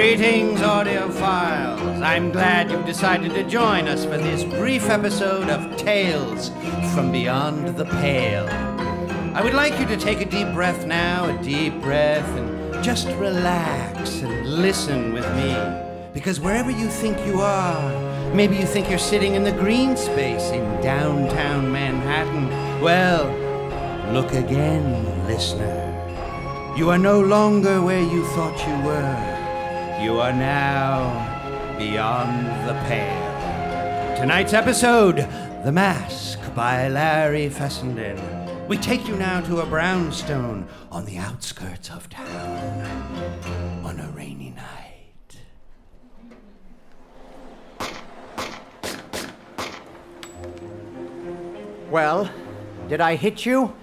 Greetings, audiophiles. I'm glad you've decided to join us for this brief episode of Tales from Beyond the Pale. I would like you to take a deep breath now, and just relax and listen with me. Because wherever you think you are, maybe you think you're sitting in the Greene Space in downtown Manhattan. Well, look again, listener. You are no longer where you thought you were. You are now beyond the pale. Tonight's episode, The Mask by Larry Fessenden. We take you now to a brownstone on the outskirts of town on a rainy night. Well, did I hit you?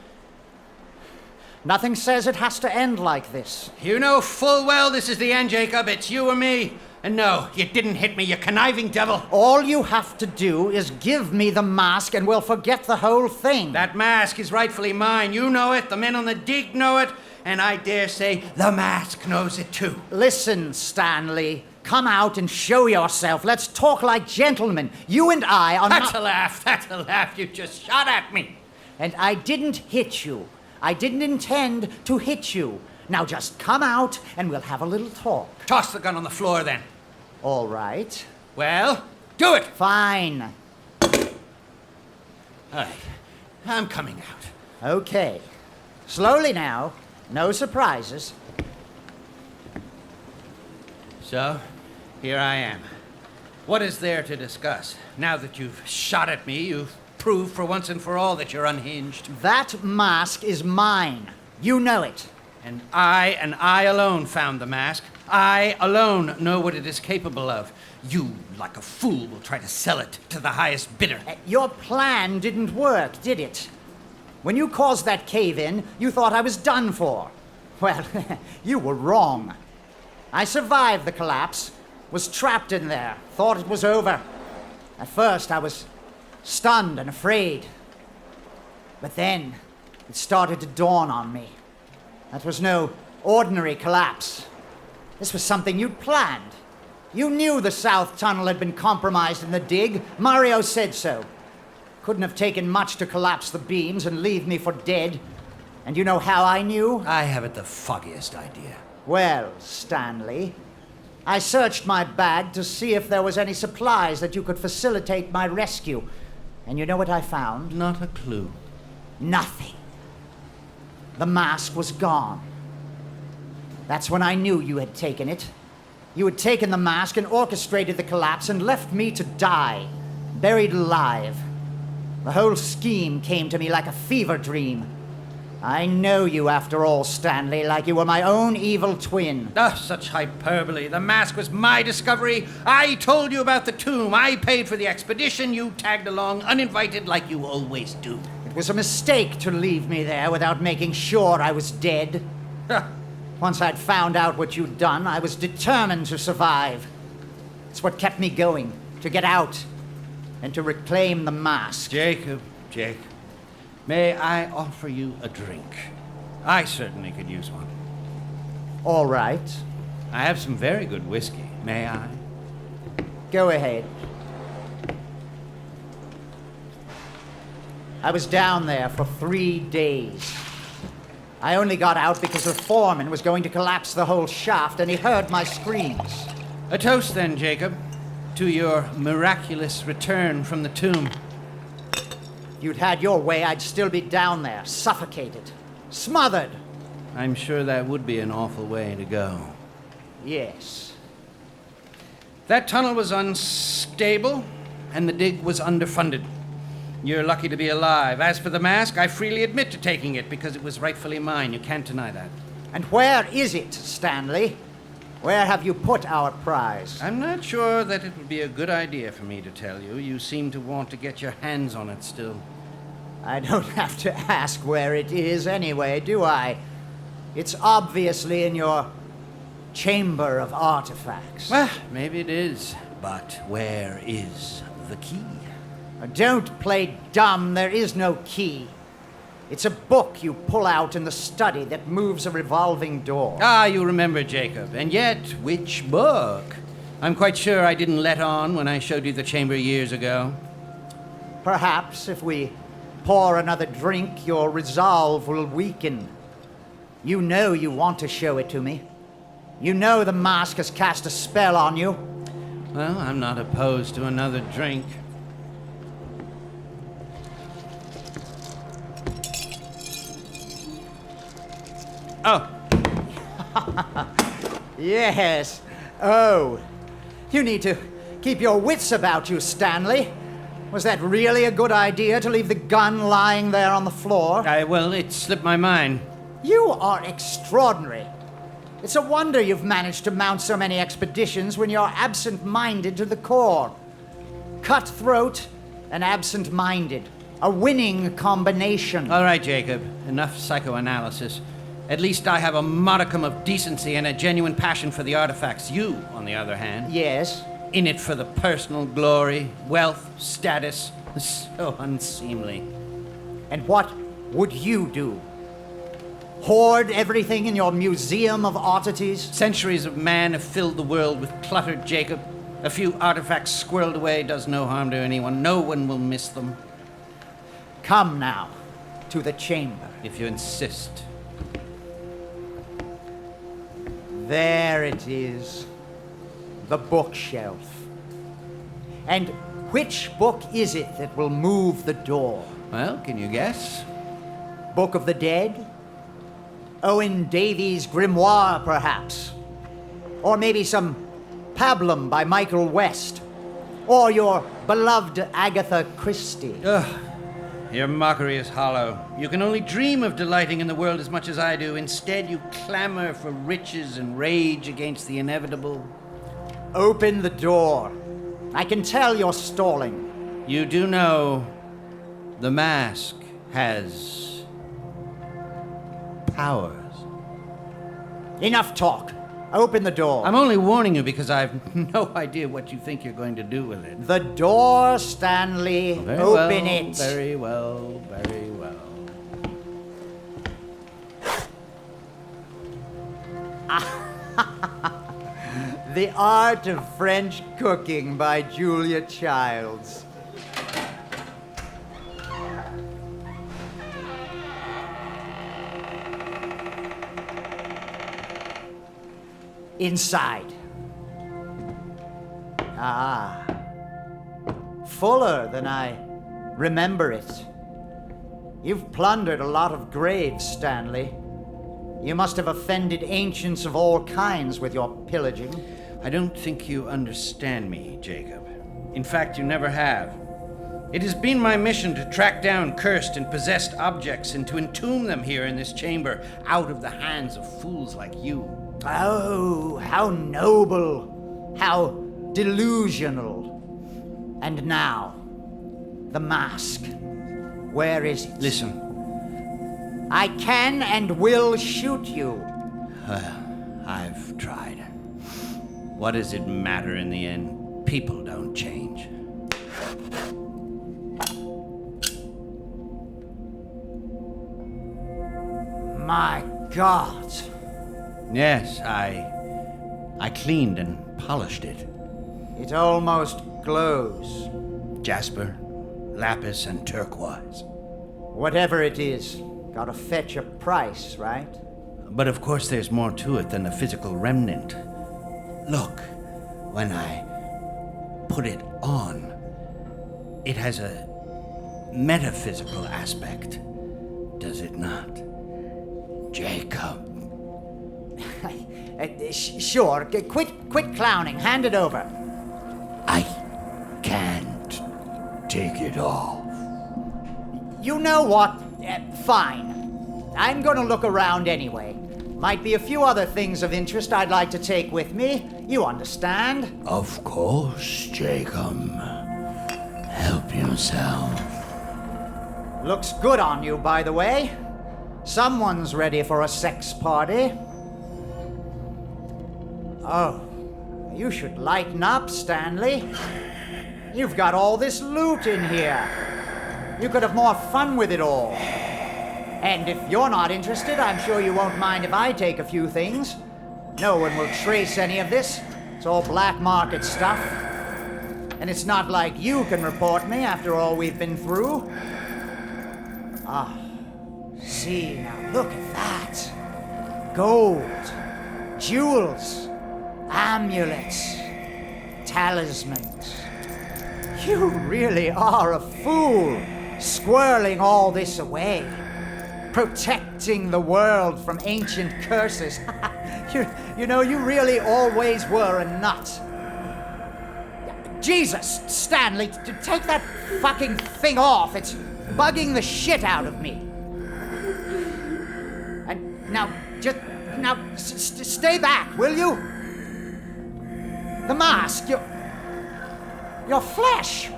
Nothing says it has to end like this. You know full well this is the end, Jacob. It's you or me. And no, you didn't hit me, you conniving devil. All you have to do is give me the mask and we'll forget the whole thing. That mask is rightfully mine. You know it, the men on the dig know it, and I dare say the mask knows it too. Listen, Stanley. Come out and show yourself. Let's talk like gentlemen. You and I are That's a laugh. You just shot at me. And I didn't hit you. I didn't intend to hit you. Now just come out and we'll have a little talk. Toss the gun on the floor then. All right. Well, do it. Fine. All right, I'm coming out. Okay. Slowly now. No surprises. So, here I am. What is there to discuss? Now that you've shot at me, you've proved for once and for all that you're unhinged. That mask is mine. You know it. And I alone found the mask. I alone know what it is capable of. You, like a fool, will try to sell it to the highest bidder. Your plan didn't work, did it? When you caused that cave-in, you thought I was done for. Well, you were wrong. I survived the collapse, was trapped in there, thought it was over. At first, I was stunned and afraid. But then, it started to dawn on me. That was no ordinary collapse. This was something you'd planned. You knew the south tunnel had been compromised in the dig. Mario said so. Couldn't have taken much to collapse the beams and leave me for dead. And you know how I knew? I haven't the foggiest idea. Well, Stanley, I searched my bag to see if there was any supplies that you could facilitate my rescue. And you know what I found? Not a clue. Nothing. The mask was gone. That's when I knew you had taken it. You had taken the mask and orchestrated the collapse and left me to die, buried alive. The whole scheme came to me like a fever dream. I know you after all, Stanley, like you were my own evil twin. Such hyperbole. The mask was my discovery. I told you about the tomb. I paid for the expedition. You tagged along uninvited like you always do. It was a mistake to leave me there without making sure I was dead. Once I'd found out what you'd done, I was determined to survive. It's what kept me going, to get out and to reclaim the mask. Jacob. May I offer you a drink? I certainly could use one. All right. I have some very good whiskey. May I? Go ahead. I was down there for 3 days. I only got out because the foreman was going to collapse the whole shaft and he heard my screams. A toast then, Jacob, to your miraculous return from the tomb. If you'd had your way, I'd still be down there, suffocated, smothered. I'm sure that would be an awful way to go. Yes. That tunnel was unstable, and the dig was underfunded. You're lucky to be alive. As for the mask, I freely admit to taking it because it was rightfully mine. You can't deny that. And where is it, Stanley? Where have you put our prize? I'm not sure that it would be a good idea for me to tell you. You seem to want to get your hands on it still. I don't have to ask where it is anyway, do I? It's obviously in your chamber of artifacts. Well, maybe it is. But where is the key? Don't play dumb. There is no key. It's a book you pull out in the study that moves a revolving door. Ah, you remember, Jacob. And yet, which book? I'm quite sure I didn't let on when I showed you the chamber years ago. Perhaps if we pour another drink, your resolve will weaken. You know you want to show it to me. You know the mask has cast a spell on you. Well, I'm not opposed to another drink. Oh. Yes. Oh. You need to keep your wits about you, Stanley. Was that really a good idea to leave the gun lying there on the floor? Well, it slipped my mind. You are extraordinary. It's a wonder you've managed to mount so many expeditions when you're absent-minded to the core. Cutthroat and absent-minded. A winning combination. All right, Jacob. Enough psychoanalysis. At least I have a modicum of decency and a genuine passion for the artifacts. You, on the other hand, Yes. in it for the personal glory, wealth, status. So unseemly. And what would you do? Hoard everything in your museum of oddities? Centuries of man have filled the world with clutter, Jacob. A few artifacts squirreled away does no harm to anyone. No one will miss them. Come now, to the chamber. If you insist. There it is. The bookshelf. And which book is it that will move the door? Well, can you guess? Book of the Dead? Owen Davies' Grimoire, perhaps? Or maybe some Pablum by Michael West? Or your beloved Agatha Christie? Ugh. Your mockery is hollow. You can only dream of delighting in the world as much as I do. Instead, you clamor for riches and rage against the inevitable. Open the door. I can tell you're stalling. You do know the mask has powers. Enough talk. Open the door. I'm only warning you because I have no idea what you think you're going to do with it. The door, Stanley. Very Open well, it. Very well, very well. The Art of French Cooking by Julia Childs. Inside. Ah. Fuller than I remember it. You've plundered a lot of graves, Stanley. You must have offended ancients of all kinds with your pillaging. I don't think you understand me, Jacob. In fact, you never have. It has been my mission to track down cursed and possessed objects and to entomb them here in this chamber out of the hands of fools like you. Oh, how noble, how delusional. And now, the mask. Where is it? Listen, I can and will shoot you. I've tried. What does it matter in the end? People don't change. My God. Yes, I cleaned and polished it. It almost glows. Jasper, lapis, and turquoise. Whatever it is, gotta fetch a price, right? But of course there's more to it than a physical remnant. Look, when I put it on, it has a metaphysical aspect, does it not? Jacob. Sure, quit clowning. Hand it over. I can't take it off. You know what? Fine. I'm gonna look around anyway. Might be a few other things of interest I'd like to take with me. You understand? Of course, Jacob. Help yourself. Looks good on you, by the way. Someone's ready for a sex party. Oh, you should lighten up, Stanley. You've got all this loot in here. You could have more fun with it all. And if you're not interested, I'm sure you won't mind if I take a few things. No one will trace any of this. It's all black market stuff. And it's not like you can report me after all we've been through. Ah, see, now look at that. Gold, jewels, amulets, talismans. You really are a fool, squirreling all this away, protecting the world from ancient curses. You know, you really always were a nut. Jesus, Stanley, take that fucking thing off. It's bugging the shit out of me. And now, stay back, will you? The mask, your flesh.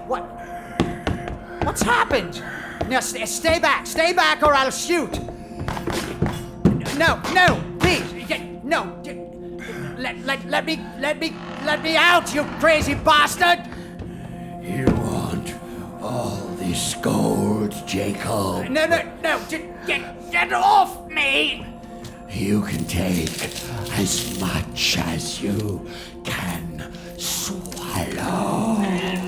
What's happened? Now, stay back, or I'll shoot. No, please, no. Let me out, you crazy bastard! You want all this gold, Jacob? No, get off me! You can take as much as you can swallow.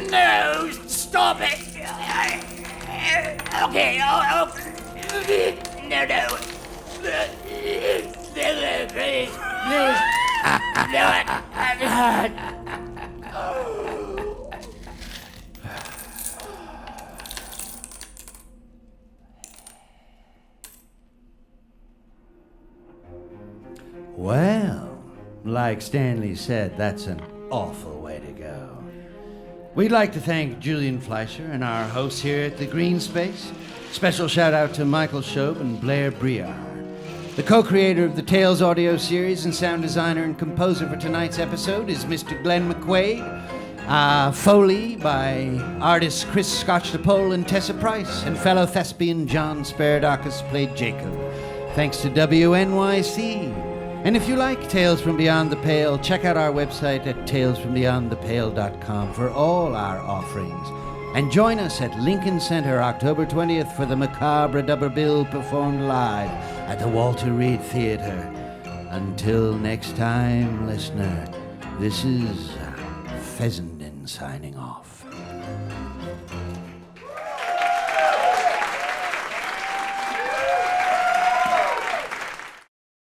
No, stop it! Okay, no. Please. Well, like Stanley said, that's an awful way to go. We'd like to thank Julian Fleischer and our hosts here at the Greene Space. Special shout out to Michael Shobe and Blair Briard. The co-creator of the Tales audio series and sound designer and composer for tonight's episode is Mr. Glenn McQuaid. Foley by artists Chris Skotchdopole and Tessa Price, and fellow thespian John Speredakos played Jacob. Thanks to WNYC. And if you like Tales from Beyond the Pale, check out our website at talesfrombeyondthepale.com for all our offerings. And join us at Lincoln Center October 20th for the macabre double bill performed live at the Walter Reed Theater. Until next time, listener, this is Fessenden signing off.